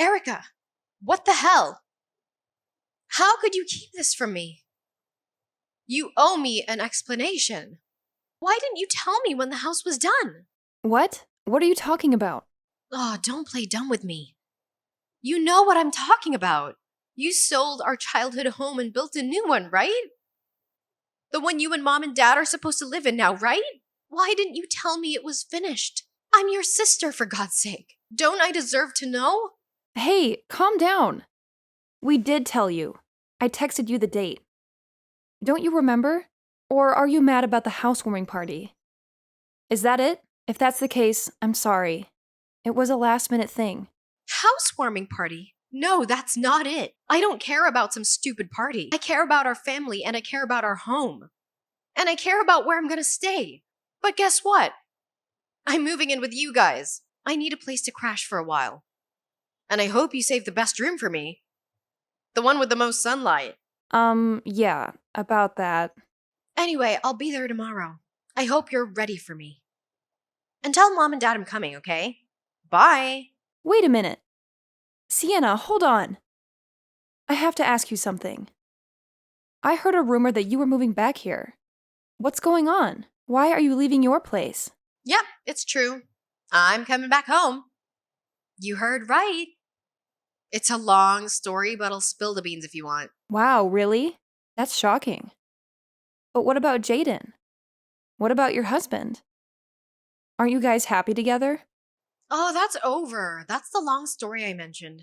Erica, what the hell? How could you keep this from me? You owe me an explanation. Why didn't you tell me when the house was done? What? What are you talking about? Oh, don't play dumb with me. You know what I'm talking about. You sold our childhood home and built a new one, right? The one you and Mom and Dad are supposed to live in now, right? Why didn't you tell me it was finished? I'm your sister, for God's sake. Don't I deserve to know? Hey, calm down. We did tell you. I texted you the date. Don't you remember? Or are you mad about the housewarming party? Is that it? If that's the case, I'm sorry. It was a last-minute thing. Housewarming party? No, that's not it. I don't care about some stupid party. I care about our family and I care about our home. And I care about where I'm gonna stay. But guess what? I'm moving in with you guys. I need a place to crash for a while. And I hope you save the best room for me. The one with the most sunlight. Yeah, about that. Anyway, I'll be there tomorrow. I hope you're ready for me. And tell Mom and Dad I'm coming, okay? Bye. Wait a minute. Sienna, hold on. I have to ask you something. I heard a rumor that you were moving back here. What's going on? Why are you leaving your place? Yep, it's true. I'm coming back home. You heard right. It's a long story, but I'll spill the beans if you want. Wow, really? That's shocking. But what about Jaden? What about your husband? Aren't you guys happy together? Oh, that's over. That's the long story I mentioned.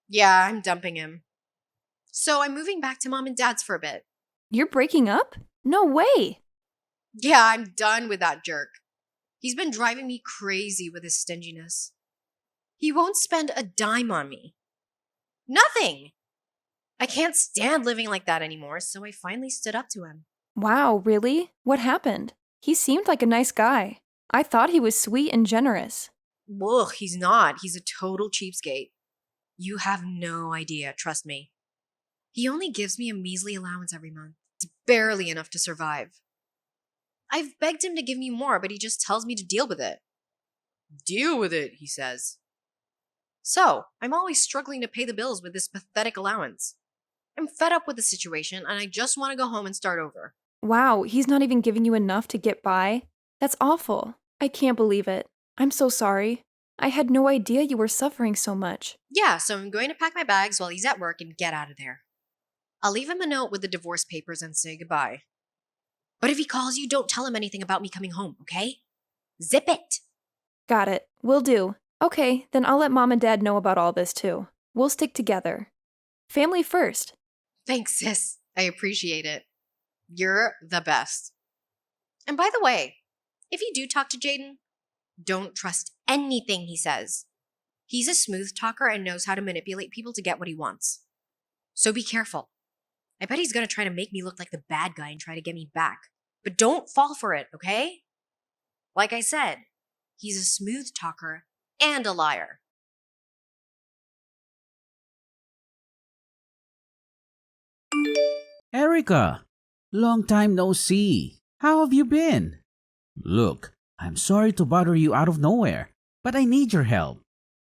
Yeah, I'm dumping him. So I'm moving back to Mom and Dad's for a bit. You're breaking up? No way! Yeah, I'm done with that jerk. He's been driving me crazy with his stinginess. He won't spend a dime on me. Nothing! I can't stand living like that anymore, so I finally stood up to him. Wow, really? What happened? He seemed like a nice guy. I thought he was sweet and generous. Ugh, he's not. He's a total cheapskate. You have no idea, trust me. He only gives me a measly allowance every month. It's barely enough to survive. I've begged him to give me more, but he just tells me to deal with it. Deal with it, he says. So, I'm always struggling to pay the bills with this pathetic allowance. I'm fed up with the situation, and I just want to go home and start over. Wow, he's not even giving you enough to get by? That's awful. I can't believe it. I'm so sorry. I had no idea you were suffering so much. Yeah, so I'm going to pack my bags while he's at work and get out of there. I'll leave him a note with the divorce papers and say goodbye. But if he calls you, don't tell him anything about me coming home, okay? Zip it! Got it. Will do. Okay, then I'll let Mom and Dad know about all this too. We'll stick together. Family first. Thanks, sis. I appreciate it. You're the best. And by the way, if you do talk to Jaden, don't trust anything he says. He's a smooth talker and knows how to manipulate people to get what he wants. So be careful. I bet he's gonna try to make me look like the bad guy and try to get me back. But don't fall for it, okay? Like I said, he's a smooth talker and a liar. Erica, long time no see. How have you been? Look, I'm sorry to bother you out of nowhere, but I need your help.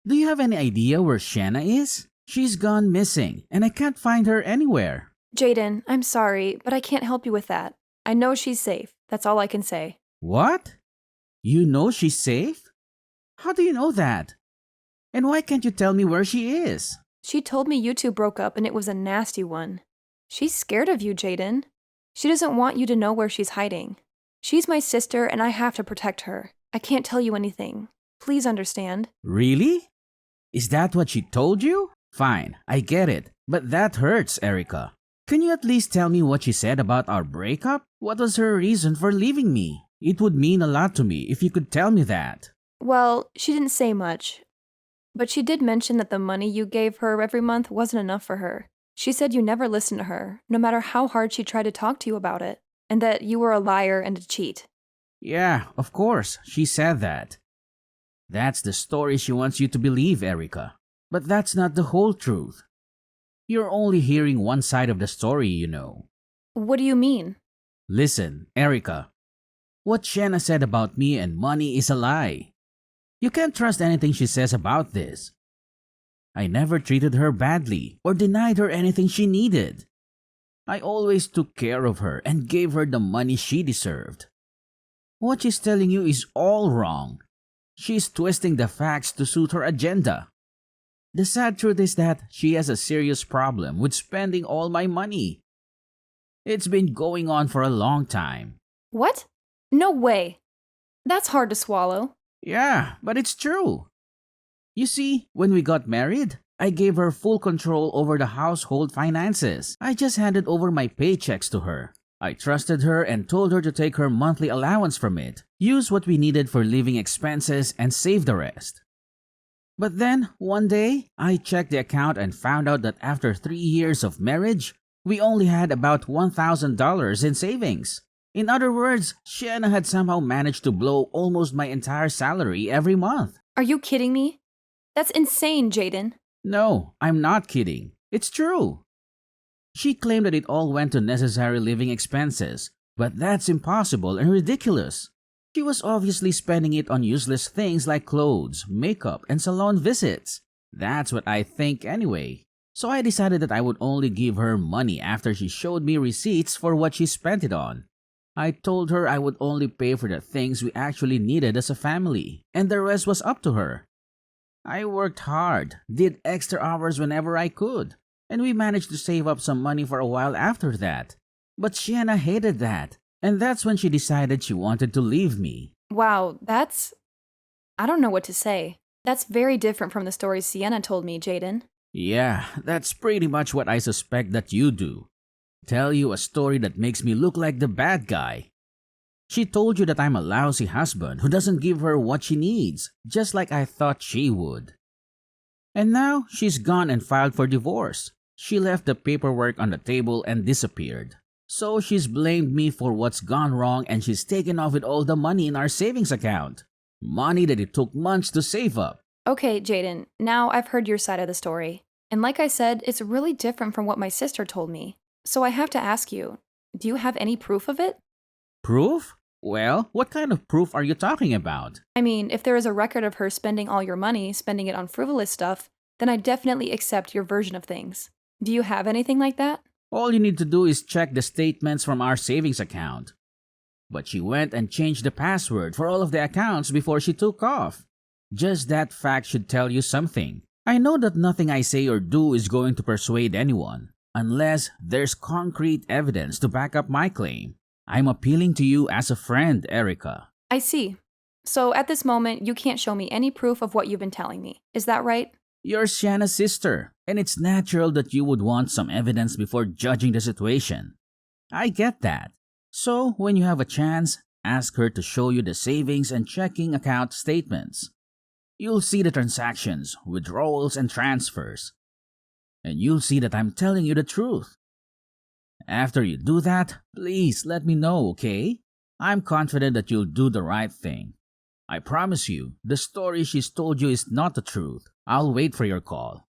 Do you have any idea where Shanna is? She's gone missing, and I can't find her anywhere. Jaden, I'm sorry, but I can't help you with that. I know she's safe. That's all I can say. What? You know she's safe? How do you know that? And why can't you tell me where she is? She told me you two broke up and it was a nasty one. She's scared of you, Jaden. She doesn't want you to know where she's hiding. She's my sister and I have to protect her. I can't tell you anything. Please understand. Really? Is that what she told you? Fine, I get it. But that hurts, Erica. Can you at least tell me what she said about our breakup? What was her reason for leaving me? It would mean a lot to me if you could tell me that. Well, she didn't say much. But she did mention that the money you gave her every month wasn't enough for her. She said you never listened to her, no matter how hard she tried to talk to you about it, and that you were a liar and a cheat. Yeah, of course, she said that. That's the story she wants you to believe, Erica. But that's not the whole truth. You're only hearing one side of the story, you know. What do you mean? Listen, Erica. What Shanna said about me and money is a lie. You can't trust anything she says about this. I never treated her badly or denied her anything she needed. I always took care of her and gave her the money she deserved. What she's telling you is all wrong. She's twisting the facts to suit her agenda. The sad truth is that she has a serious problem with spending all my money. It's been going on for a long time. What? No way. That's hard to swallow. Yeah, but it's true. You see, when we got married, I gave her full control over the household finances. I just handed over my paychecks to her. I trusted her and told her to take her monthly allowance from it, use what we needed for living expenses, and save the rest. But then, one day, I checked the account and found out that after 3 years of marriage, we only had about $1,000 in savings. In other words, Shiana had somehow managed to blow almost my entire salary every month. Are you kidding me? That's insane, Jaden. No, I'm not kidding. It's true. She claimed that it all went to necessary living expenses, but that's impossible and ridiculous. She was obviously spending it on useless things like clothes, makeup, and salon visits. That's what I think anyway. So I decided that I would only give her money after she showed me receipts for what she spent it on. I told her I would only pay for the things we actually needed as a family, and the rest was up to her. I worked hard, did extra hours whenever I could, and we managed to save up some money for a while after that. But Shiana hated that, and that's when she decided she wanted to leave me. Wow, I don't know what to say. That's very different from the story Sienna told me, Jaden. Yeah, that's pretty much what I suspect that you do. Tell you a story that makes me look like the bad guy. She told you that I'm a lousy husband who doesn't give her what she needs, just like I thought she would. And now she's gone and filed for divorce. She left the paperwork on the table and disappeared. So she's blamed me for what's gone wrong and she's taken off with all the money in our savings account. Money that it took months to save up. Okay, Jaden, now I've heard your side of the story. And like I said, it's really different from what my sister told me. So I have to ask you, do you have any proof of it? Proof? Well, what kind of proof are you talking about? I mean, if there is a record of her spending all your money, spending it on frivolous stuff, then I definitely accept your version of things. Do you have anything like that? All you need to do is check the statements from our savings account. But she went and changed the password for all of the accounts before she took off. Just that fact should tell you something. I know that nothing I say or do is going to persuade anyone, unless there's concrete evidence to back up my claim. I'm appealing to you as a friend, Erica. I see. So at this moment, you can't show me any proof of what you've been telling me. Is that right? You're Shanna's sister, and it's natural that you would want some evidence before judging the situation. I get that. So, when you have a chance, ask her to show you the savings and checking account statements. You'll see the transactions, withdrawals, and transfers. And you'll see that I'm telling you the truth. After you do that, please let me know, okay? I'm confident that you'll do the right thing. I promise you, the story she's told you is not the truth. I'll wait for your call.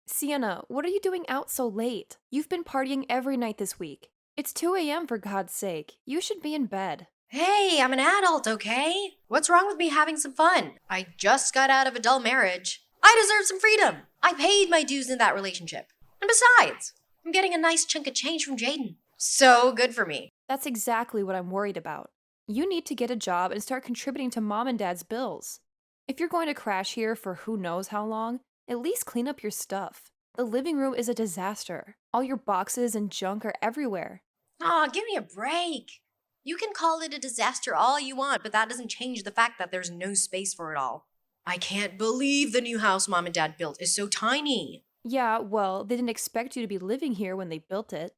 Sienna, what are you doing out so late? You've been partying every night this week. It's 2 a.m. for God's sake. You should be in bed. Hey, I'm an adult, okay? What's wrong with me having some fun? I just got out of a dull marriage. I deserve some freedom. I paid my dues in that relationship. And besides, I'm getting a nice chunk of change from Jaden. So good for me. That's exactly what I'm worried about. You need to get a job and start contributing to mom and dad's bills. If you're going to crash here for who knows how long, at least clean up your stuff. The living room is a disaster. All your boxes and junk are everywhere. Aw, give me a break. You can call it a disaster all you want, but that doesn't change the fact that there's no space for it all. I can't believe the new house mom and dad built is so tiny. Yeah, well, they didn't expect you to be living here when they built it.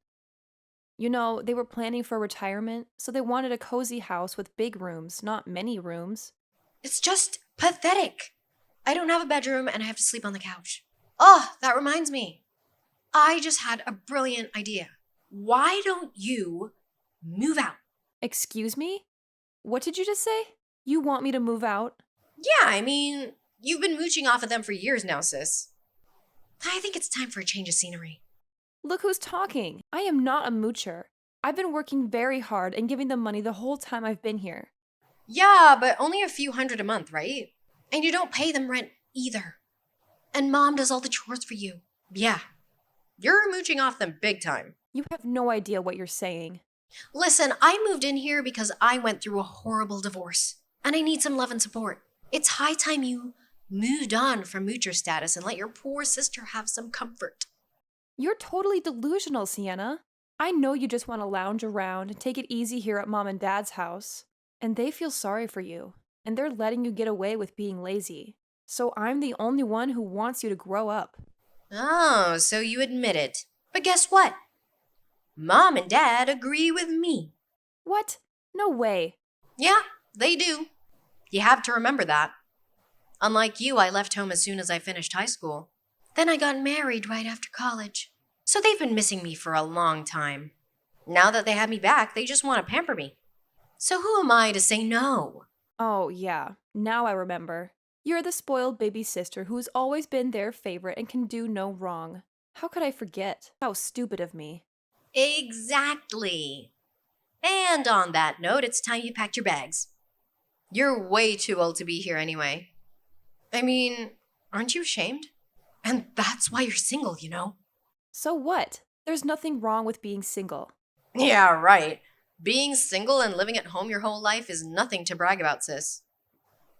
You know, they were planning for retirement, so they wanted a cozy house with big rooms, not many rooms. It's just pathetic. I don't have a bedroom and I have to sleep on the couch. Oh, that reminds me. I just had a brilliant idea. Why don't you move out? Excuse me? What did you just say? You want me to move out? Yeah, I mean, you've been mooching off of them for years now, sis. I think it's time for a change of scenery. Look who's talking. I am not a moocher. I've been working very hard and giving them money the whole time I've been here. Yeah, but only a few hundred a month, right? And you don't pay them rent either. And mom does all the chores for you. Yeah, you're mooching off them big time. You have no idea what you're saying. Listen, I moved in here because I went through a horrible divorce, and I need some love and support. It's high time you moved on from moocher status and let your poor sister have some comfort. You're totally delusional, Sienna. I know you just want to lounge around and take it easy here at Mom and Dad's house. And they feel sorry for you, and they're letting you get away with being lazy. So I'm the only one who wants you to grow up. Oh, so you admit it. But guess what? Mom and Dad agree with me. What? No way. Yeah, they do. You have to remember that. Unlike you, I left home as soon as I finished high school. Then I got married right after college. So they've been missing me for a long time. Now that they have me back, they just want to pamper me. So who am I to say no? Oh, yeah. Now I remember. You're the spoiled baby sister who's always been their favorite and can do no wrong. How could I forget? How stupid of me. Exactly. And on that note, it's time you packed your bags. You're way too old to be here anyway. I mean, aren't you ashamed? And that's why you're single, you know? So what? There's nothing wrong with being single. Yeah, right. Being single and living at home your whole life is nothing to brag about, sis.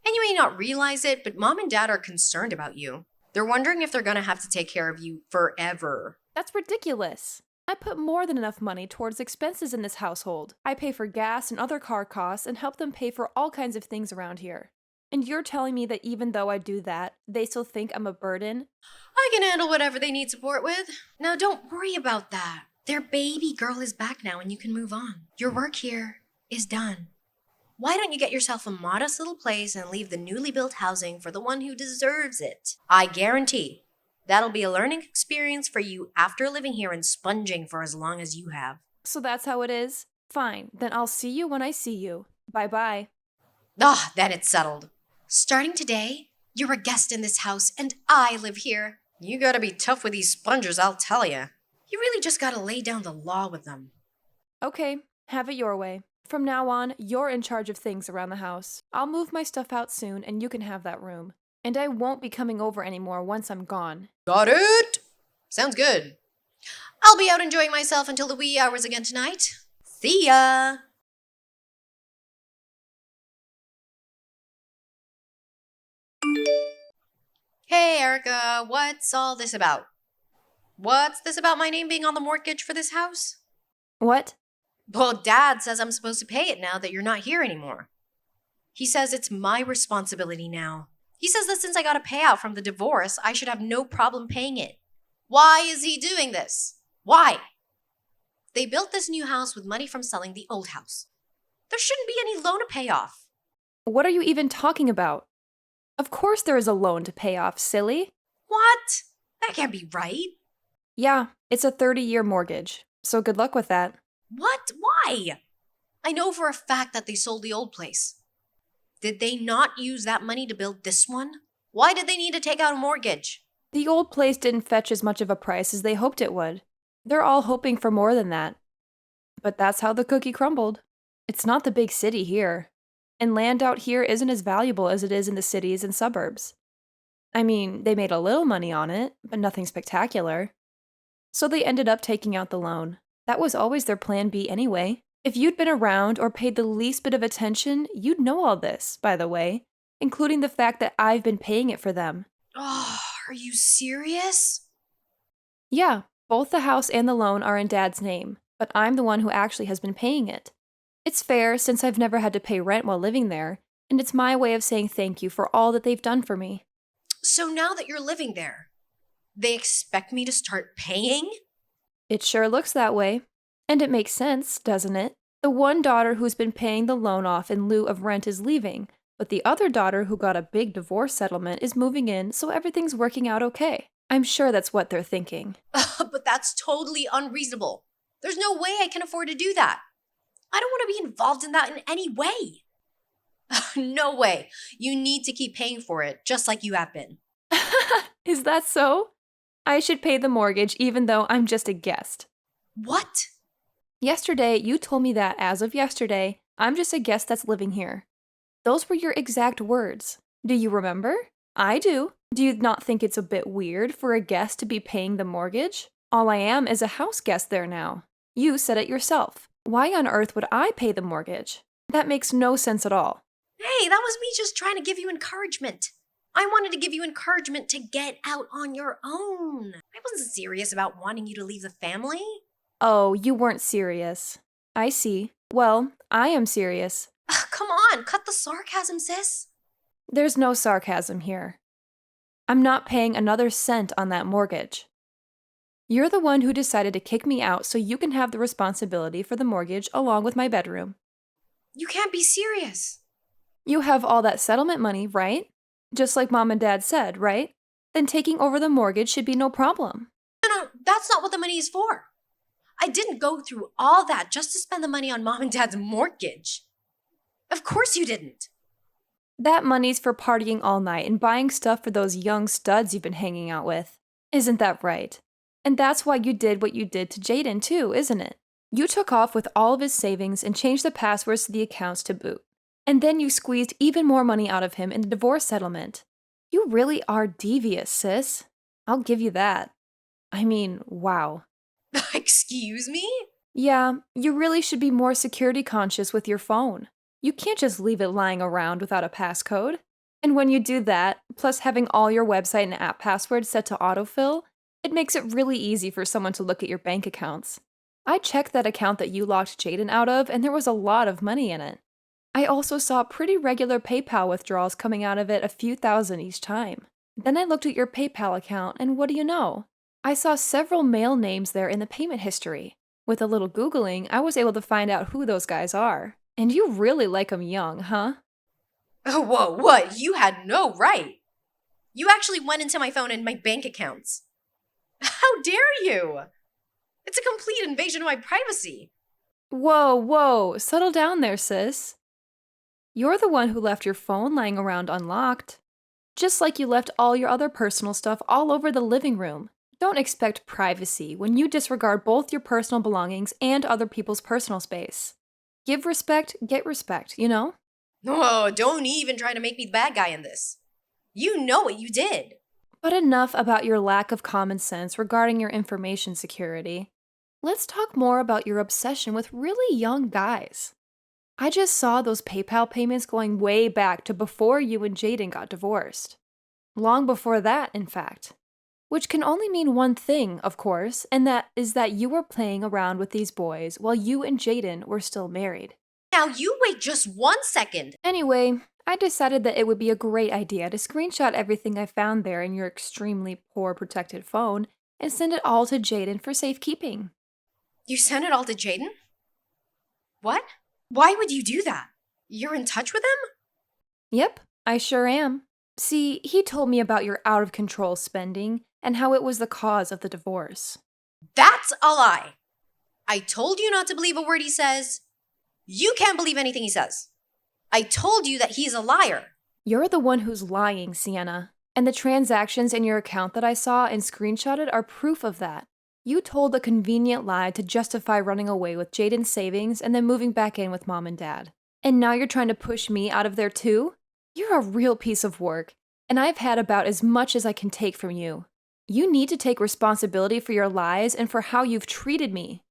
And you may not realize it, but mom and dad are concerned about you. They're wondering if they're gonna have to take care of you forever. That's ridiculous. I put more than enough money towards expenses in this household. I pay for gas and other car costs and help them pay for all kinds of things around here. And you're telling me that even though I do that, they still think I'm a burden? I can handle whatever they need support with. Now, don't worry about that. Their baby girl is back now and you can move on. Your work here is done. Why don't you get yourself a modest little place and leave the newly built housing for the one who deserves it? I guarantee that'll be a learning experience for you after living here and sponging for as long as you have. So that's how it is? Fine, then I'll see you when I see you. Bye-bye. Then it's settled. Starting today, you're a guest in this house and I live here. You gotta be tough with these spongers, I'll tell ya. You really just gotta lay down the law with them. Okay, have it your way. From now on, you're in charge of things around the house. I'll move my stuff out soon and you can have that room. And I won't be coming over anymore once I'm gone. Got it? Sounds good. I'll be out enjoying myself until the wee hours again tonight. See ya! Hey, Erica, what's all this about? What's this about my name being on the mortgage for this house? What? Well, Dad says I'm supposed to pay it now that you're not here anymore. He says it's my responsibility now. He says that since I got a payout from the divorce, I should have no problem paying it. Why is he doing this? Why? They built this new house with money from selling the old house. There shouldn't be any loan to pay off. What are you even talking about? Of course there is a loan to pay off, silly. What? That can't be right. Yeah, it's a 30-year mortgage, so good luck with that. What? Why? I know for a fact that they sold the old place. Did they not use that money to build this one? Why did they need to take out a mortgage? The old place didn't fetch as much of a price as they hoped it would. They're all hoping for more than that. But that's how the cookie crumbled. It's not the big city here. And land out here isn't as valuable as it is in the cities and suburbs. I mean, they made a little money on it, but nothing spectacular. So they ended up taking out the loan. That was always their plan B anyway. If you'd been around or paid the least bit of attention, you'd know all this, by the way, including the fact that I've been paying it for them. Oh, are you serious? Yeah, both the house and the loan are in Dad's name, but I'm the one who actually has been paying it. It's fair since I've never had to pay rent while living there, and it's my way of saying thank you for all that they've done for me. So now that you're living there, they expect me to start paying? It sure looks that way. And it makes sense, doesn't it? The one daughter who's been paying the loan off in lieu of rent is leaving, but the other daughter who got a big divorce settlement is moving in, so everything's working out okay. I'm sure that's what they're thinking. But that's totally unreasonable. There's no way I can afford to do that. I don't want to be involved in that in any way. No way. You need to keep paying for it, just like you have been. Is that so? I should pay the mortgage even though I'm just a guest. What? Yesterday, you told me that as of yesterday, I'm just a guest that's living here. Those were your exact words. Do you remember? I do. Do you not think it's a bit weird for a guest to be paying the mortgage? All I am is a house guest there now. You said it yourself. Why on earth would I pay the mortgage? That makes no sense at all. Hey, that was me just trying to give you encouragement. I wanted to give you encouragement to get out on your own. I wasn't serious about wanting you to leave the family. Oh, you weren't serious. I see. Well, I am serious. Ugh, come on, cut the sarcasm, sis. There's no sarcasm here. I'm not paying another cent on that mortgage. You're the one who decided to kick me out so you can have the responsibility for the mortgage along with my bedroom. You can't be serious. You have all that settlement money, right? Just like Mom and Dad said, right? Then taking over the mortgage should be no problem. No, that's not what the money is for. I didn't go through all that just to spend the money on Mom and Dad's mortgage. Of course you didn't. That money's for partying all night and buying stuff for those young studs you've been hanging out with. Isn't that right? And that's why you did what you did to Jaden too, isn't it? You took off with all of his savings and changed the passwords to the accounts to boot. And then you squeezed even more money out of him in the divorce settlement. You really are devious, sis. I'll give you that. I mean, wow. Excuse me? Yeah, you really should be more security conscious with your phone. You can't just leave it lying around without a passcode. And when you do that, plus having all your website and app passwords set to autofill, it makes it really easy for someone to look at your bank accounts. I checked that account that you locked Jaden out of, and there was a lot of money in it. I also saw pretty regular PayPal withdrawals coming out of it, a few thousand each time. Then I looked at your PayPal account, and what do you know? I saw several male names there in the payment history. With a little Googling, I was able to find out who those guys are. And you really like them young, huh? Oh, whoa, what? You had no right. You actually went into my phone and my bank accounts. How dare you? It's a complete invasion of my privacy. Whoa, settle down there, sis. You're the one who left your phone lying around unlocked. Just like you left all your other personal stuff all over the living room. Don't expect privacy when you disregard both your personal belongings and other people's personal space. Give respect, get respect, you know? Oh, don't even try to make me the bad guy in this. You know what you did. But enough about your lack of common sense regarding your information security. Let's talk more about your obsession with really young guys. I just saw those PayPal payments going way back to before you and Jaden got divorced. Long before that, in fact. Which can only mean one thing, of course, and that is that you were playing around with these boys while you and Jaden were still married. Now you wait just 1 second. Anyway, I decided that it would be a great idea to screenshot everything I found there in your extremely poor protected phone and send it all to Jaden for safekeeping. You sent it all to Jaden? What? Why would you do that? You're in touch with him? Yep, I sure am. See, he told me about your out-of-control spending and how it was the cause of the divorce. That's a lie. I told you not to believe a word he says. You can't believe anything he says. I told you that he's a liar. You're the one who's lying, Sienna. And the transactions in your account that I saw and screenshotted are proof of that. You told a convenient lie to justify running away with Jaden's savings and then moving back in with Mom and Dad. And now you're trying to push me out of there too? You're a real piece of work, and I've had about as much as I can take from you. You need to take responsibility for your lies and for how you've treated me.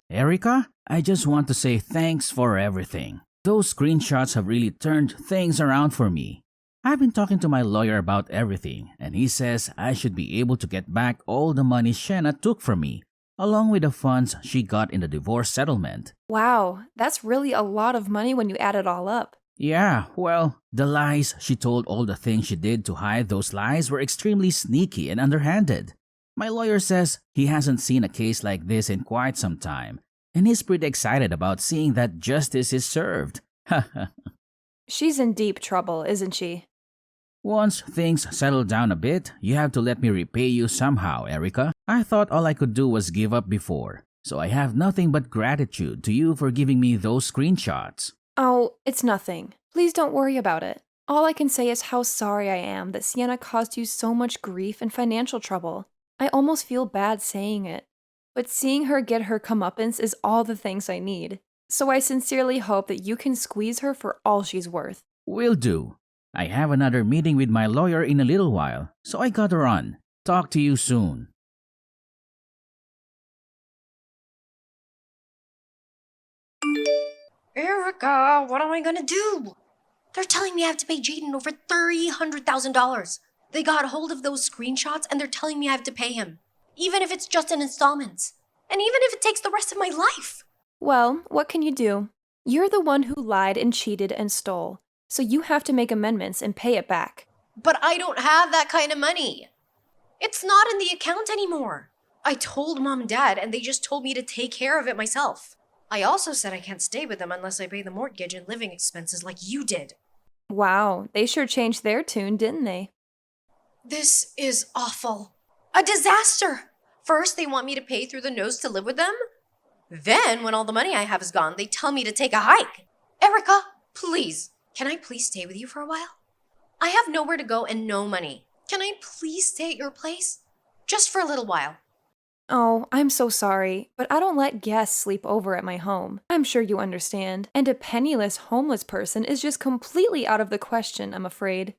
Erica, I just want to say thanks for everything. Those screenshots have really turned things around for me. I've been talking to my lawyer about everything, and he says I should be able to get back all the money Shanna took from me, along with the funds she got in the divorce settlement. Wow, that's really a lot of money when you add it all up. Yeah, well, the lies she told, all the things she did to hide those lies were extremely sneaky and underhanded. My lawyer says he hasn't seen a case like this in quite some time, and he's pretty excited about seeing that justice is served. She's in deep trouble, isn't she? Once things settle down a bit, you have to let me repay you somehow, Erica. I thought all I could do was give up before, so I have nothing but gratitude to you for giving me those screenshots. Oh, it's nothing. Please don't worry about it. All I can say is how sorry I am that Sienna caused you so much grief and financial trouble. I almost feel bad saying it. but seeing her get her comeuppance is all the thanks I need. So I sincerely hope that you can squeeze her for all she's worth. Will do. I have another meeting with my lawyer in a little while, so I gotta run. Talk to you soon. Erica, what am I gonna do? They're telling me I have to pay Jaden over $300,000. They got hold of those screenshots and they're telling me I have to pay him, even if it's just in installments, and even if it takes the rest of my life. Well, what can you do? You're the one who lied and cheated and stole, so you have to make amendments and pay it back. But I don't have that kind of money. It's not in the account anymore. I told Mom and Dad and they just told me to take care of it myself. I also said I can't stay with them unless I pay the mortgage and living expenses like you did. Wow, they sure changed their tune, didn't they? This is awful. A disaster. First, they want me to pay through the nose to live with them. Then, when all the money I have is gone, they tell me to take a hike. Erica, please, can I please stay with you for a while? I have nowhere to go and no money. Can I please stay at your place? Just for a little while. Oh, I'm so sorry, but I don't let guests sleep over at my home. I'm sure you understand. And a penniless, homeless person is just completely out of the question, I'm afraid.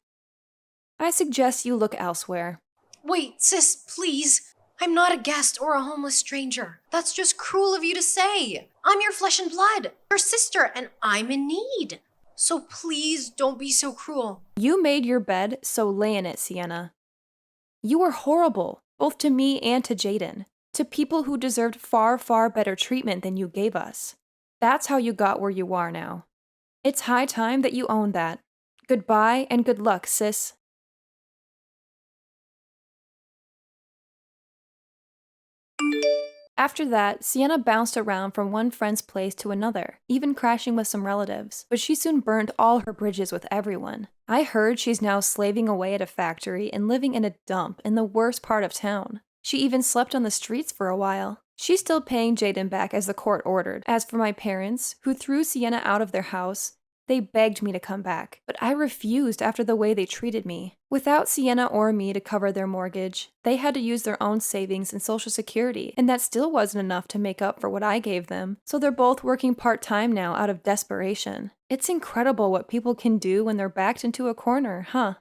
I suggest you look elsewhere. Wait, sis, please. I'm not a guest or a homeless stranger. That's just cruel of you to say. I'm your flesh and blood, your sister, and I'm in need. So please don't be so cruel. You made your bed, so lay in it, Sienna. You were horrible, both to me and to Jaden, to people who deserved far, far better treatment than you gave us. That's how you got where you are now. It's high time that you own that. Goodbye and good luck, sis. After that, Sienna bounced around from one friend's place to another, even crashing with some relatives, but she soon burned all her bridges with everyone. I heard she's now slaving away at a factory and living in a dump in the worst part of town. She even slept on the streets for a while. She's still paying Jaden back as the court ordered. As for my parents, who threw Sienna out of their house, they begged me to come back, but I refused after the way they treated me. Without Sienna or me to cover their mortgage, they had to use their own savings and Social Security, and that still wasn't enough to make up for what I gave them, so they're both working part-time now out of desperation. It's incredible what people can do when they're backed into a corner, huh?